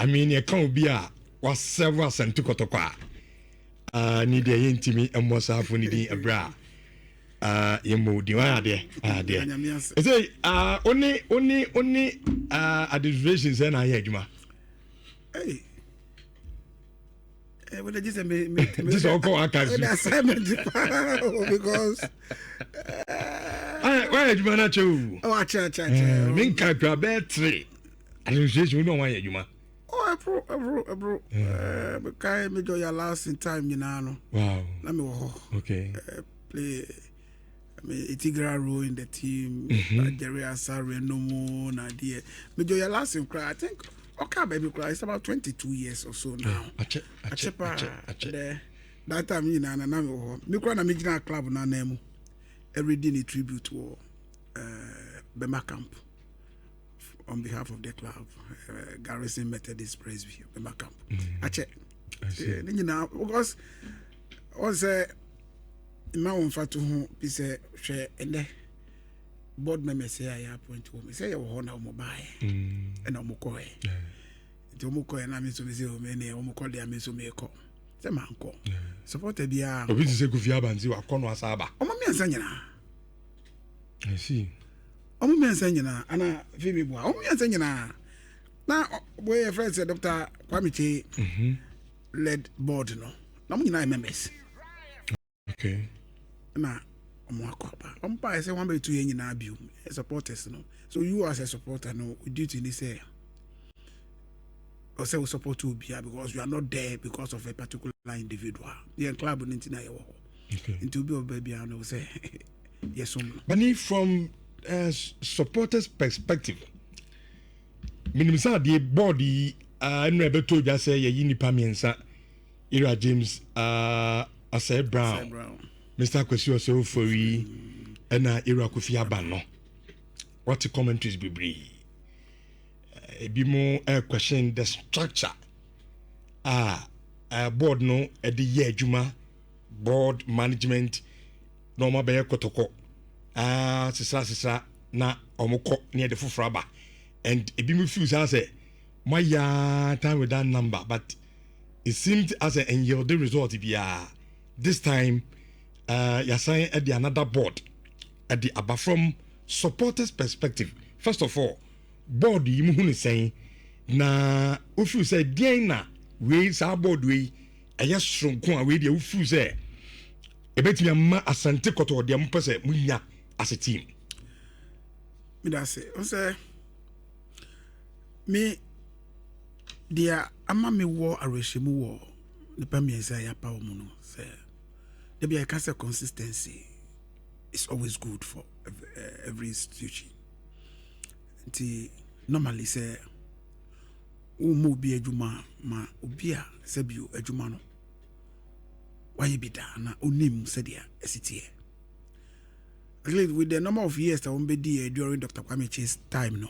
I mean, you can't be was several Asante Kotoko. Need the intimi and was half when you a bra. You move the one there. I say, only administrations and I hear you. Hey. Well, just this all go assignment because why you manage to cha min ka grab 3 administration no one you ma bro kai me do your last in time you know wow let me go okay play a integral role in the team Jerry Asare no more na there me do your last in cry I think okay, baby, it's about 22 years or so now. That time, you know, me na me club na name every day a tribute to Bema Camp on behalf of the club, Garrison Methodist Presby, Bema Camp. You know, because was my own fatu home, he said, share and the board member say I appoint to me, say you honor mobile and Omokoe. Omokoe and I miss me, Omoko, the Amiso Mako. The manco. Supported the air. Of this is a good Yabanzi or Conwa Saba. Omami and Sanyana. I see. Omami and Sanyana, Anna Phoebe, Omami and Sanyana. Now, where a friend said, Dr. Kwamichi led board, no. No, members. Okay. Now, I say 1 by 2 years in Abu, supporters, no. So you as a supporter, no, duty in this area. Or say we support to be because you are not there because of a particular individual. The club in okay. Into be a baby, and will say yes. But from supporters' perspective, minimum the body. I'm never told you say you need pamiensa. Ira James, I say Brown. Mr. Kwesi also for we and Ira Kofi Abano. What the commentaries be brief. Be more question the structure. Board no at the year Juma board management normal be Kotoko. Sisa na omoko near the Fufraba. And it be me feels as a my time with that number, but it seemed as a and the result be this time you're saying at the another board at the above from supporters perspective. First of all, board you muhuni saying na ufu say diena we sa board we aya sronko a we dey ufu say e betimi amma Asante Kotoko dey mpese munya as a team. Me da say o say me dia ama me wo arehemu wo ne pamiensa ya pa wo no say there be a case consistency is always good for every institution. Normally say umu bi adwuma ma obi a sebio adwuma no why be da na onim sadia esitie with the number of years that we be during Dr. Kwamichi's time no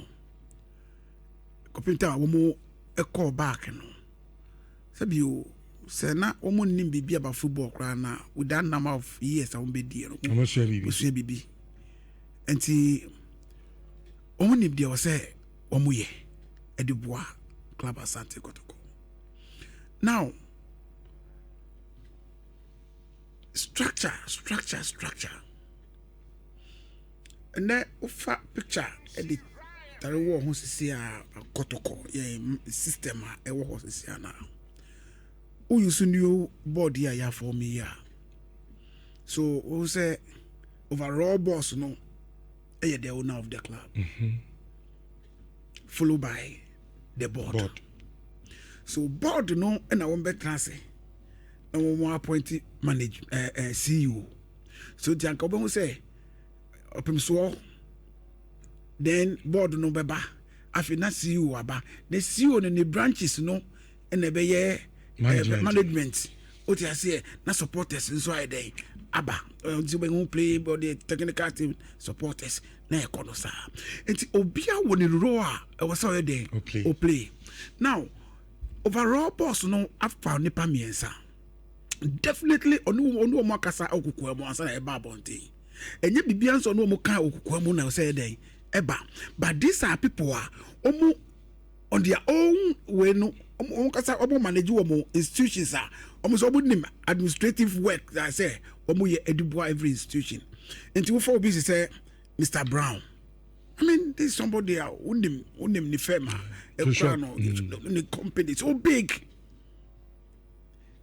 kopinta wo mo e call back no sebio say na wo mo nim bibi about football kra na with that number of years that we be no I'm sure bibi enti only if they say omuye ediboa club Asante Kotoko. Now structure and then ufa picture edit tare wo ho sisi a Kotoko system a e wo ho sisi na o use new board here ya for me ya so we say overall boss no the owner of the club, followed by the board. So board no, and I won't be transfer. And we want appointed manage CEO. So the uncle will say, "Open so." Then board no beba. After na CEO aba, the CEO in the branches no, and the be management. What you say? Na supporters inside there. Aba who play but the technical team supporters na ekono sa enti obia woni roa e was already o play now overall boss no after nipa miensa definitely onu mo akasa okuku mo ansa na eba bonte enye bibia nso no mo kan okuku mo na say den eba but these are people omu on their own way no kasa omo manage omo institutions are almost omo administrative work that I say omo ye edibo every institution until for busy say Mr. Brown. I mean, there's somebody unim ni firm the company so big.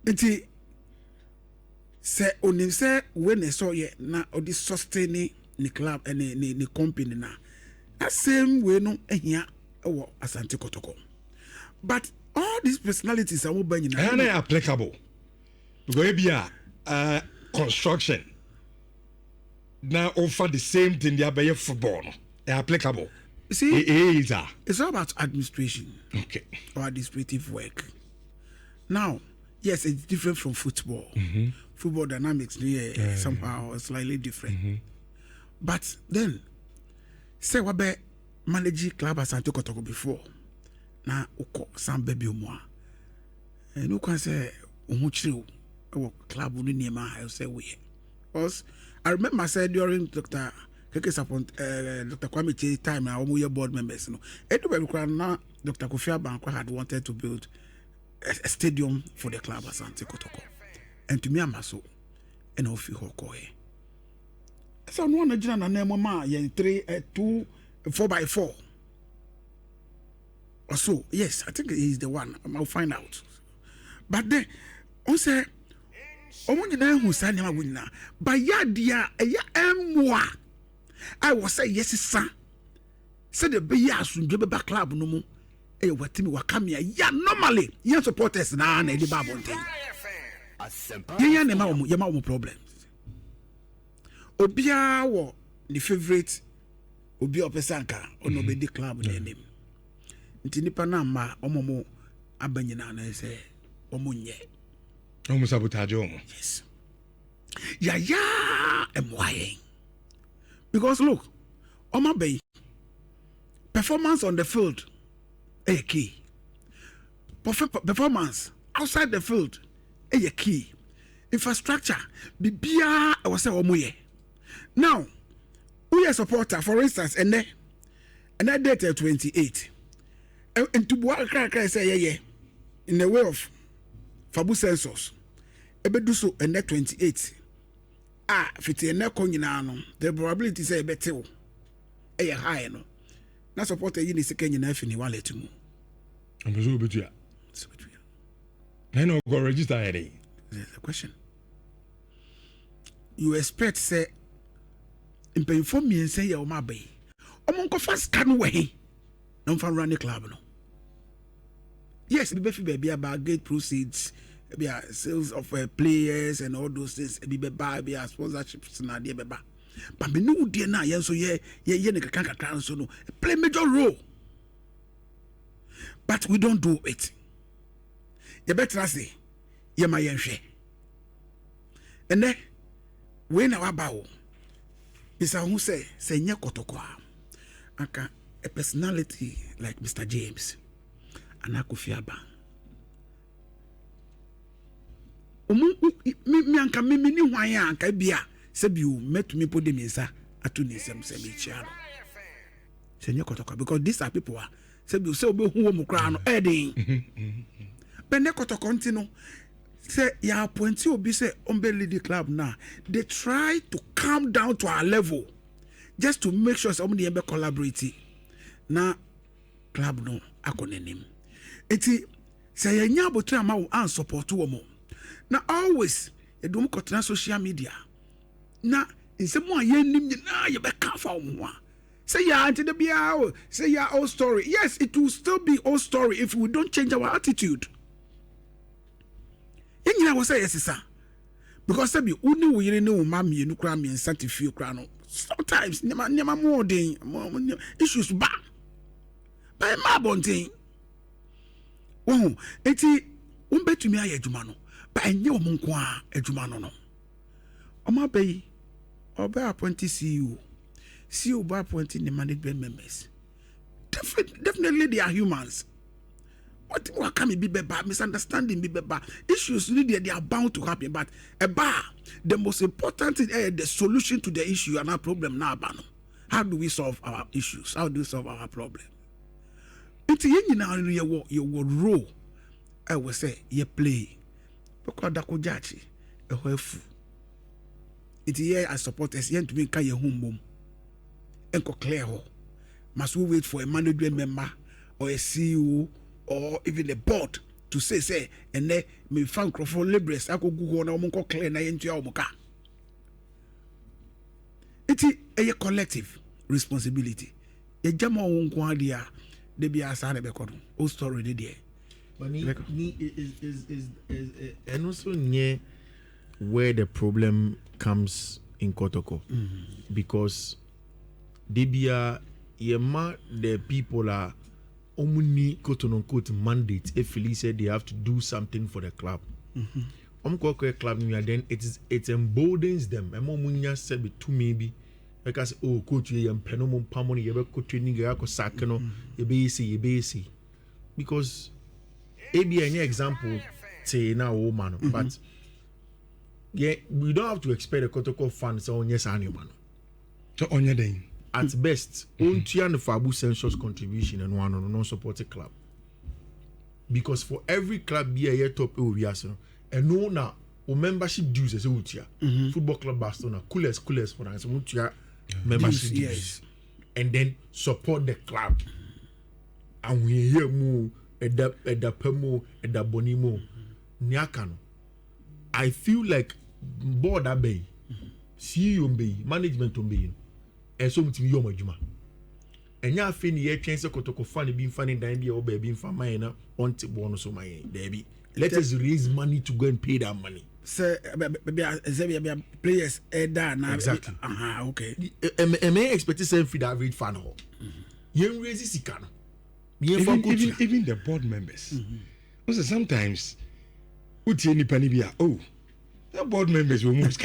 Until say onim say when they saw ye na or this sustaining the club and the company na that same way no here Asante Kotoko. But all these personalities are not applicable. Because be a construction now offer the same thing they are by football. They're applicable. See, it's all about administration. Okay. Or administrative work. Now, yes, it's different from football. Mm-hmm. Football dynamics somehow slightly different. But then, say what be manage club Asante Kotoko before. Na uko some baby umwa. And you can say umuchiri club uni niyema I say we. Because I remember I said during Dr. Dr. Kwame Chee time na omu board members no. Edu na Dr. Kofi Abankwa had wanted to build a stadium for the club Asante Kotoko. And to me amaso and ofi hokoe. So no one na name ma yen 4x4 or so. Yes, I think he's the one. I'll find out. But then, on say, Omonina who signed him winner. But yadia, a I was say, yes, sir. Said the Bias from Jobba Club no more. Eh, what Timmy Wakamia, ya normally, yan supporters na and the Babon thing. Yan Yamamu problems. Obia wo the favorite Obi Opesanka ono be the club name. Nti nipa na ma omomo abanyina na say omonye. Omo sabotage omo. Yes. Ya emwaye. Because look, Oma Bay performance on the field a key. Performance outside the field a key. Infrastructure bibia I was say omoye. Now, we are supporter, for instance, and that date 28. And to what I say, in the way of Fabu census, do so and that 28. If it's the probability say better, a high no. Now supporter you need second in F in one let you. I'm so between. I know go register already. There's a question. You expect say inform me and say ya my bay. Omonko fast can way. No fan run the club no. Yes, the baby about gate proceeds, be sales of players and all those things, be be sponsorships na dey beba. But me no dey na yen so ye ne kaka so no play major role. But we don't do it. You better say ye ma yen hwe. And then when our bow Mr. who say nye Kotoko aka a personality like Mr. James and Kofi Aba. Me anka me ni hwan ya anka bia se bi o metumi pode minsa atu ni sem se me chia no. Se nye Kotoko because these are people se bi o se obe hu wo mu kra no edin. But ne Kotoko ntino say ya appointee obi say ombe lead the club now. They try to come down to our level just to make sure somebody be collaborating. Na club no akonenim. Eti say ya nya abotu ama wo an support wo mo. Na always edum kotena social media. Na nsemo ayenim nyina ye be ka fa wo. Say ya anti the bia say ya old story. Yes, it will still be old story if we don't change our attitude. I was say yes, sir. Because sabi uni wo yire ne wo ma mienu kra mi nsatifie kra no. Sometimes nema more than issues ba. By ma bontin. Oh, eti umbetumi aye adwuma no. Ba enye wo nko a adwuma no no. Oma bayi oba appointee CEO. CEO ba appointee the management members. Definitely they are humans. What can be bad? Misunderstanding be bad. Issues really they are bound to happen. But the most important thing is the solution to the issue and our problem now. How do we solve our issues? How do we solve our problem? It's yen now your role. I will say you play. Because Dako Jachi, a whoefu. It's here as supporters yen to be your home mom. Enko clear ho. Must we wait for a management member or a CEO or even a board to say and then me fan for liberals I could go on a clear na into your moka. It's a collective responsibility. A jama won't go idea they be a son of a cotton. Oh, story there. But is and also near where the problem comes in Kotoko because they be the people are only quote unquote mandate if Philly said they have to do something for the club. Club then it emboldens them. Munya said be too maybe because coach you penomum pamoni you coach training you sakano you be because AB any example say now woman but yeah we don't have to expect the Kotoko fans on yes man. So on your day. At best, only the Fabu census contribution and one on a non-supported club. Because for every club be a year top we are and no na o membership dues as football club Barcelona coolest for us membership dues yes. And then support the club. And we hear more edda pemo edda bonimo niakano. I feel like board abey, CEO be management be. And so much you majuma. And ya fin ye chance Kotoko funny being funny dan be or baby for mine on to bonus of my baby. Let us raise money to go and pay that money. Sir, players now. Exactly. Okay. Am I expect to feed average fan hall? You raise this can. Even the board members. Also sometimes any panibia. Oh, the board members will move.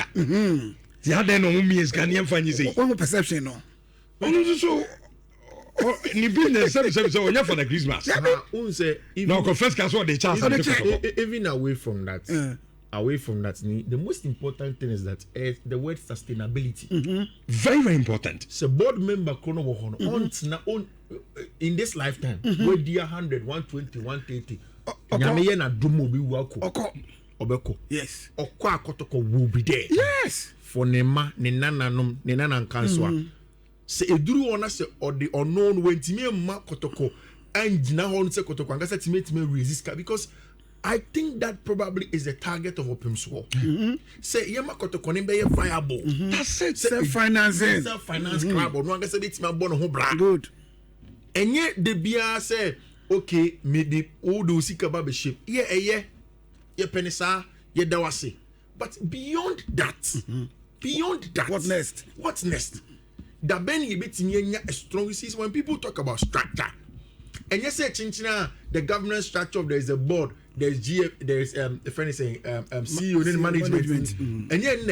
The other no me is can find you say. What perception no? So ni business service on for the Christmas. No, confess can what the chance. Even away from that, the most important thing is that the word sustainability. Very, very important. So board member on in this lifetime, where dear 100, 120, 130. Nyame na dumo bi wako. Obeko. Yes. Okwa Kotoko will be there. Yes. For nema ne nananom ne nanan kanswa se eduru ona se the unknown wentimi ma Kotoko and na ho se Kotoko angasa time resist because I think that probably is the target of Opimswo. Say yema Kotoko ne be viable. That's it. Self-financing. Self-finance club or no angasa de tima bono ho bra. Good. Enye de bia say okay me the old usika ba be shape. Ye penisa ye dawase. But beyond that, what next? The Benny bit a strong season when people talk about structure. And yes, chinchina the governance structure. There's a board. There's GF. There's a friend saying CEO and management. And yet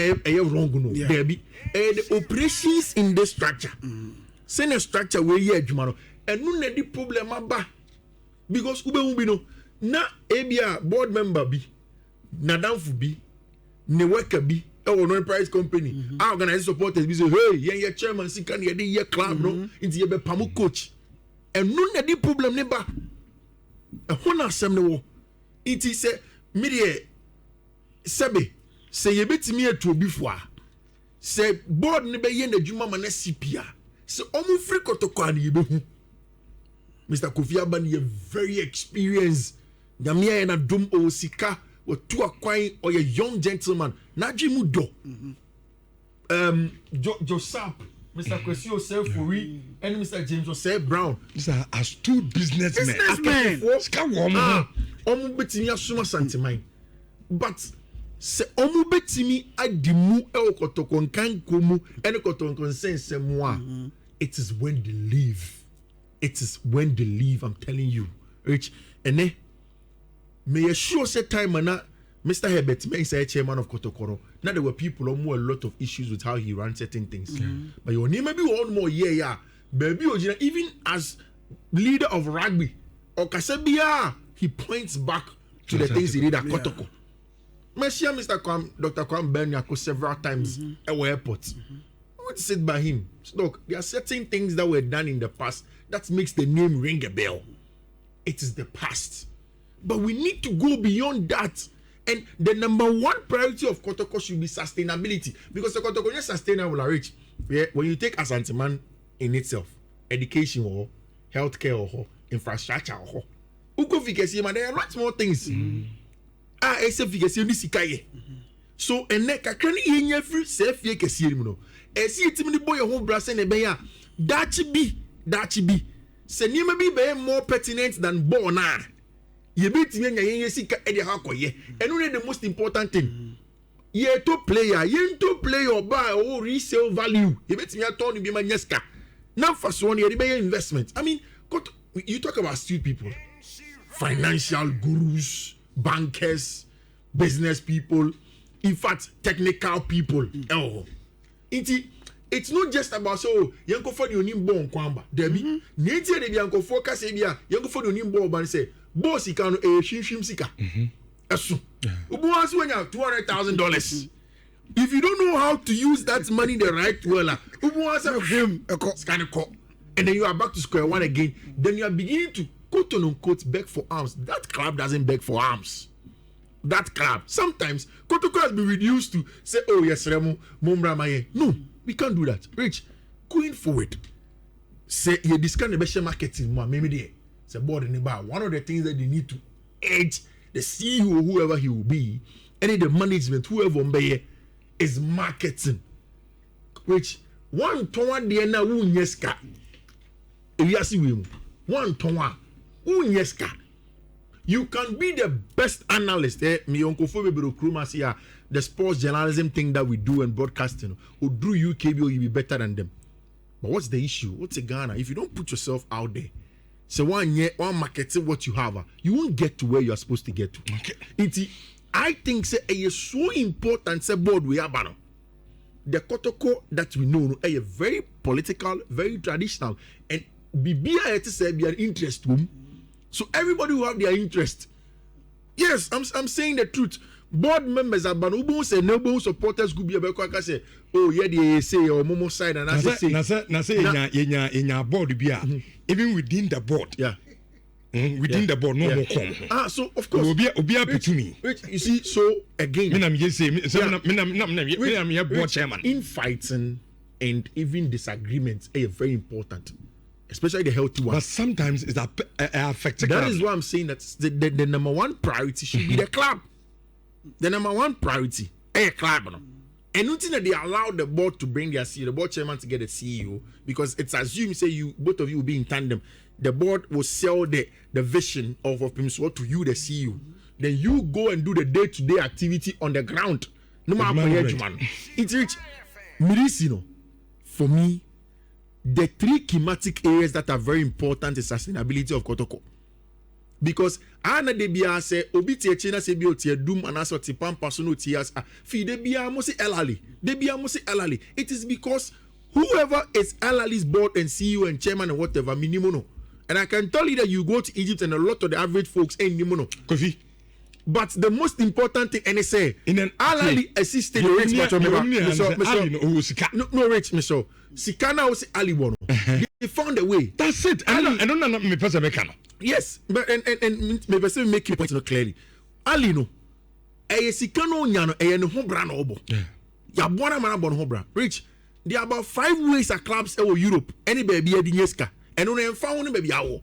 wrong no. There be the operations in the structure. Send a structure where you are and no the problem aba because ube no na ebia board member bi na danfu bi. Ne worker bi no price company I organize supporters be say hey yeah chairman see can ye club no into ye be pamu coach and no na di problem ne ba e ho na asem ne wo it is media sebe say ye betimi atu obi fo a say board ne be ye na djuma ma na CPA say omu free Kotoko an ye be hu Mr. Kofi Aban ye very experienced nyamia na dum o sika or two acquiring or a young gentleman. Najimu do. Joseph, Mr. Kwesi Osei Furi, and Mr. James Osei Brown. These are astute businessmen. Omu betimi asuma santimai. But se omu betimi adimu Kotoko nkan komu ene Kotoko nsense moi. It is when they leave. I'm telling you. Rich ene may assure say time and Mr. Herbert may say chairman of Kotoko. Now there were people who had a lot of issues with how he ran certain things. But your name maybe one more baby even as leader of rugby or Kasabia, he points back to the things he did at Kotoko. Dr. Kwam Benyako several times at our airport. I want to sit by him. So look, there are certain things that were done in the past that makes the name ring a bell. it is the past. But we need to go beyond that. And the number one priority of Kotoko should be sustainability. Because the Kotoko is sustainable, rich. When you take Asante Man in itself, education or healthcare or infrastructure or there are lots more things. So, and neck I can't in every self yake no. As you tell me boy your home brass and a bear. That should be. Send you may be more pertinent than Bona. You beat me and you see Eddie Hakoye. And only the most important thing. Ye to player, ye to play or buy or resale value. You bet me a ton to be my Yeska. Now, first one, you investment. I mean, you talk about street people, financial gurus, bankers, business people, in fact, technical people. Oh, it's not just about so young for the Unimbo kwamba. Debbie, nature de Bianco focus area, young for the Unimbo ban say, boss, he can a shim sika. Asu. Ubuas when you have $200,000. If you don't know how to use that money the right way, ubuas him a call. And then you are back to square one again. Then you are beginning to quote unquote beg for arms. That club doesn't beg for arms. That club. Sometimes Kotoko has been reduced to say, oh yes, Remo, Mumbra Maye. No, we can't do that. Rich, going forward. Say you discount the best marketing more. Maybe there. Say board in the bar. One of the things that they need to edge the CEO, whoever he will be, any the management, whoever be is marketing. Which one toward the end unyeska. One toward unyeska. You can be the best analyst. Me uncle the sports journalism thing that we do and broadcasting. Or do UKB or you be better than them. But what's the issue? What's a Ghana? If you don't put yourself out there, so one marketing what you have, you won't get to where you are supposed to get to. Okay. I think say it is so important. Say board we have the Kotoko that we know is very political, very traditional, and BBI say be an interest room. So everybody who have their interest. Yes, I'm saying the truth. Board members are banubu say no supporters could be about say, oh yeah, they say or Momo side and I say in board be even within the board. Yeah. Within the board, no more come. So of course will be up to me. You see, so again, board chairman. Infighting and even disagreements are very important. Especially the healthy ones. But sometimes it's affecting. That is why I'm saying that the number one priority should be the club. The number one priority, a club. And nothing that they allow the board to bring their CEO, the board chairman to get a CEO, because it's assumed, say you both of you will be in tandem. The board will sell the vision of Pimswa to you, the CEO. Then you go and do the day-to-day activity on the ground. No matter man. It's rich. Medicine, for me, the three thematic areas that are very important is sustainability of Kotoko. Because ana de bia say obi tie china se bi otie dum anaso ti pampa so no tias fi de bia mo se elali. It is because whoever is Elali's board and CEO and chairman and whatever minimum no. And I can tell you that you go to Egypt and a lot of the average folks ain't minimum. Kofi. But the most important thing, and they say, in an Alali assisted the rich no rich, Michelle. Sikana was Ali Bono. They found a way. That's it. I don't know me person mekano. Yes, but and me person make it point clearly. Ali no. Sikano nyano no hobra no obo. Ya bona mana bono hobra. Rich. There are about 5 ways a clubs in Europe. Any baby at Dinyeska. And on them found baby awo.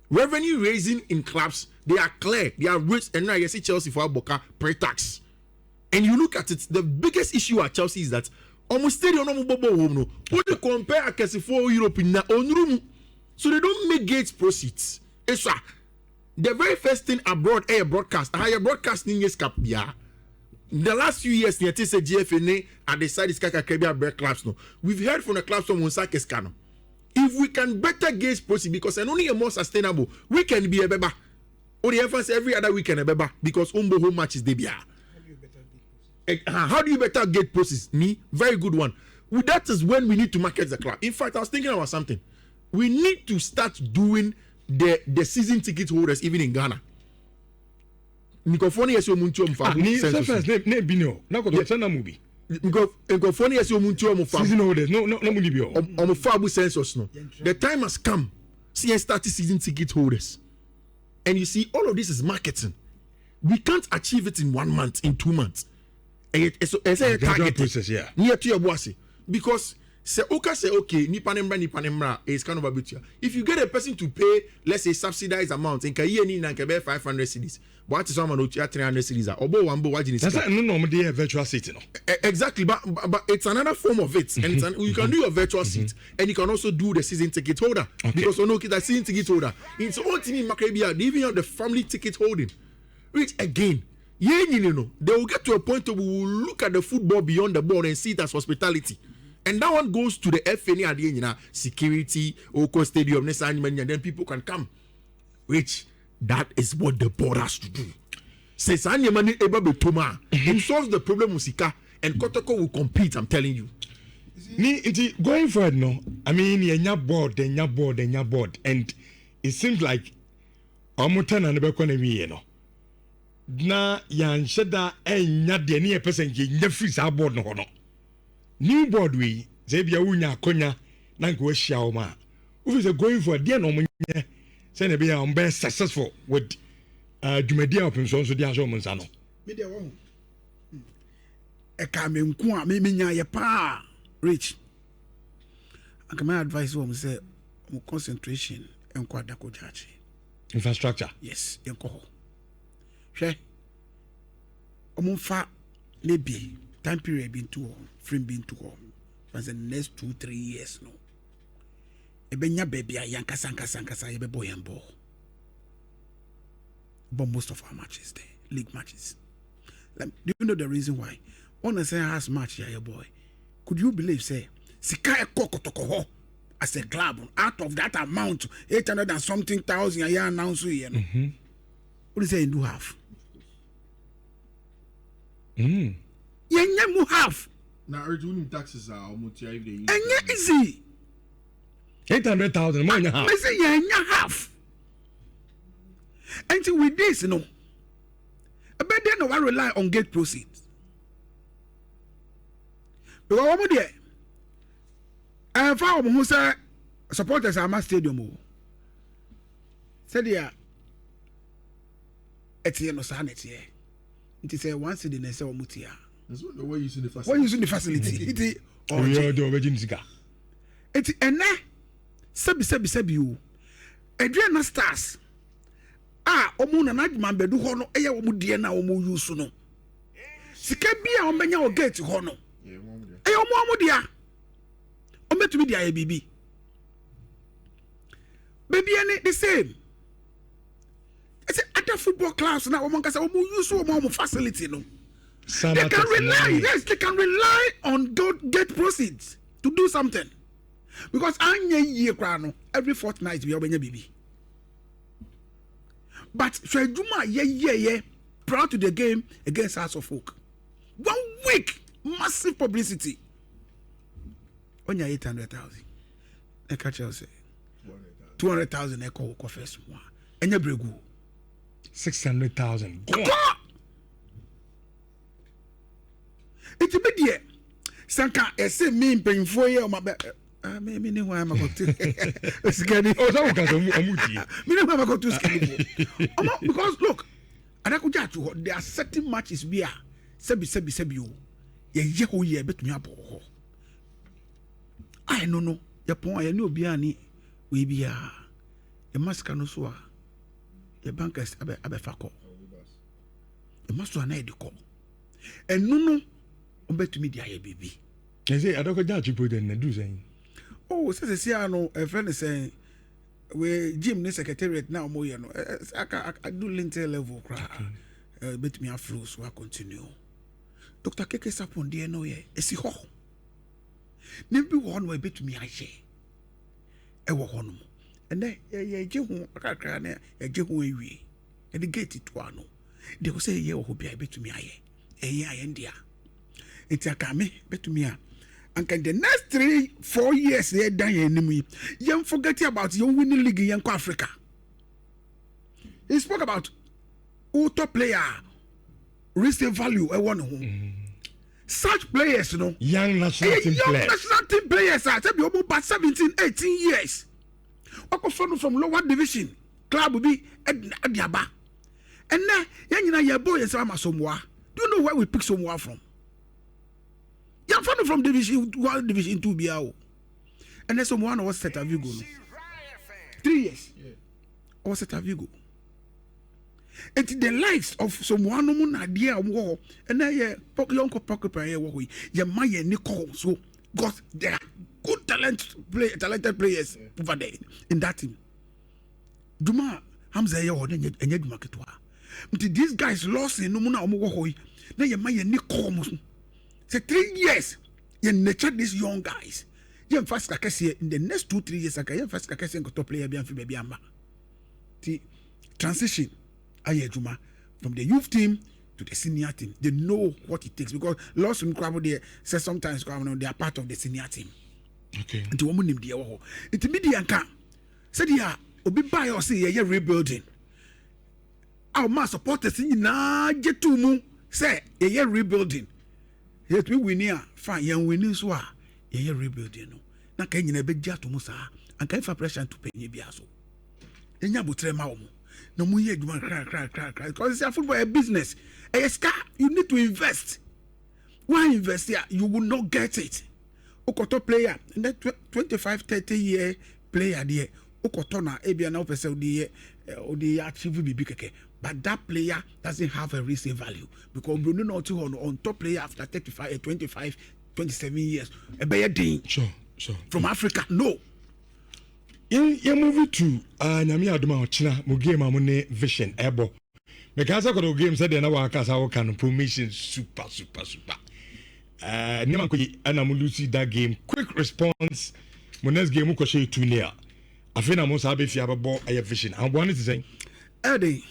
Revenue raising in clubs, they are clear, they are rich, and now you see Chelsea for Boca pre-tax. And you look at it, the biggest issue at Chelsea is that almost stadium no no. When you compare a case for Europe in their own room, so they don't make gates proceeds. It's the very first thing abroad air broadcast, higher broadcasting is cap yeah. The last few years, the GFNA at the side is Kaka break clubs no. We've heard from the clubs from Monsake Scano. If we can better gauge proceed, because and only a more sustainable, we can be a beba. Or the efforts every other weekend a beba, because Umbo home matches they be. How do you better get proceeds? Me, very good one. Well, that is when we need to market the club. In fact, I was thinking about something. We need to start doing the season ticket holders even in Ghana. Nikofoni yeso muntu omfa. Ni first name bino. Na ko to na movie. Nikofoni yeso muntu omfa. Season holders no money bi o. Omfa bu census no. The time has come. See start season ticket holders. And you see, all of this is marketing. We can't achieve it in 1 month, in 2 months. It's a target process, yeah. Near to your boss. Because say okay, nipa is kind of a bit. If you get a person to pay, let's say subsidized amount, in Kaya ni na 500 cedis. What is someone who 300 cedis? Obo wambo wajini. That's no virtual seat, no. Exactly, but it's another form of it, and you can do your virtual seat, and you can also do the season ticket holder. Okay. Because that season ticket holder, it's all team Macabia, they even have the family ticket holding. Which again, they will get to a point where we will look at the football beyond the ball and see it as hospitality. And that one goes to the FNA at the end, security, Oko Stadium, and then people can come. Which that is what the board has to do. Says Anyamani Eba Betoma, it solves the problem with Sika, and Kotoko will compete, I'm telling you. Going forward, no, I mean, you're board, and it seems like Omutan and Bekonomy, na yanshada enya de ne person ye nyafri sa board no no new board we ze bia wunya akonya na nko ahia wo ma we say going for there no munye say na bia on be successful with dwumadia open so de aso mun sa no me de wo e ka me nku a me nya ye pa rich and my advice was say concentration enko adako jachi infrastructure yes enko hwɛ ɔmfa maybe time period been too frame been too for the next 2-3 years no ebenya baby a yankasa yebebo yembo but most of our matches there league matches do you know the reason why one say has match here boy could you believe say sika ekokotoko ho as a club out of that amount 800 and something thousand a year announce here no what is it you do have Yenya mu half. Now, urging taxes are almost every day. And easy 800,000 more half. I say yenya half. And with this, no, I bet they no one rely on gate proceeds. Because one more day, and for who say supporters are my stadium. Said yeah, Etienne no sanity. It is a one city and say omutia. That's what we're using the facility. We're using the facility. It is ene sebi you. Adriana stars. Omu na nadman bedu ho no eye omu die na omu use no. Sika bia omenya o gate ho no. Eye omu dia. Ometumi dia bibi. Baby any the same. It's other football clubs now. Use facility, no. They can rely, yes, they can rely on gate proceeds to do something. Because every fortnight we have a baby. But Shejuma, prior to the game against House of Folk, 1 week massive publicity. On your 800,000, I catch you say 200,000 echo first one, and your bregu. 600,000. It's a bit yet. Sanka, I say me paying for you. My maybe no I'm about to skinny. Oh, that was to skinny. Because look, and I could judge there are certain matches we are. Sebi you. Ye bet me up. I no. Your point, I know Biani. We be a mascanosoa. The bankers abefako. You must have an edical. And no, bet to me, dear baby. I say, I don't judge you put in the do saying. Oh, says a a friend is saying, we Jim, the secretariat now, Moyano. I do lintel level cry. Bet me a flow, so I continue. Dr. Kekes upon dear no ye, is he ho? Never one way bet me, I say. Ewa honum. And then, Jehu, a crane, a Jehu, and the gate it one. They will say, ye will be a bit to me, aye, India. It's a kame, bet to me. And can the next 3-4 years they die enemy, young forget about your winning league in Young Africa. He spoke about auto player, resale value, I want home. Such players, you know, young national team players are 17, 18 years. From lower division club bi adiaba and now your boy is Somoa. Do you know where we pick Somoa from? You're from Division 1, Division 2 BAO. And then someone was set a Vigo. 3 years. Yeah. Was set a Vigo. And the likes of someone who had dear war, and I young pocket player, your Maya Nicole. So, because there are good talented players over there in that team. Duma Hamza and yet Maketwa. But these guys lost in Numuna Omohoi. Now your Maya Nicole. Say 3 years, you nurture these young guys. You first kakesi in the next 2-3 years. You first kakesi and top player be baby amba. The transition, ayejuma from the youth team to the senior team. They know what it takes because lost in crowd there says sometimes they are part of the senior team. Okay. And the woman named the Oho. It's immediate can said yeah, obi buy or say yeah rebuilding. Our mass supporters in na jetumu say yeah rebuilding. Yet we win here, fine, young winning so yeah rebuilding. No, na can you never jet to Musa and can for pressure to pay you biaso. Then you butre maumu. No more yet, cry. Because it's a football business. A scar, you need to invest. Why invest here? You will not get it. Okoto player, and that 25-30 year player there. Okoto na ebia na opese odi achieve bi keke. But that player doesn't have a resale value because Bruno not on top player after 35, 25, 27 years. A better thing. Sure. From Africa, no. You move to Nyami Aduma China, Mugame Amune Vision, Ebo. Because I got a game said, then I can promotion super. Nimakui Anamulusi that game. Quick response. Mones game Mukoshe 2-0. I think I'm most happy if you have a ball. I have vision. I wanted to say, Eddie.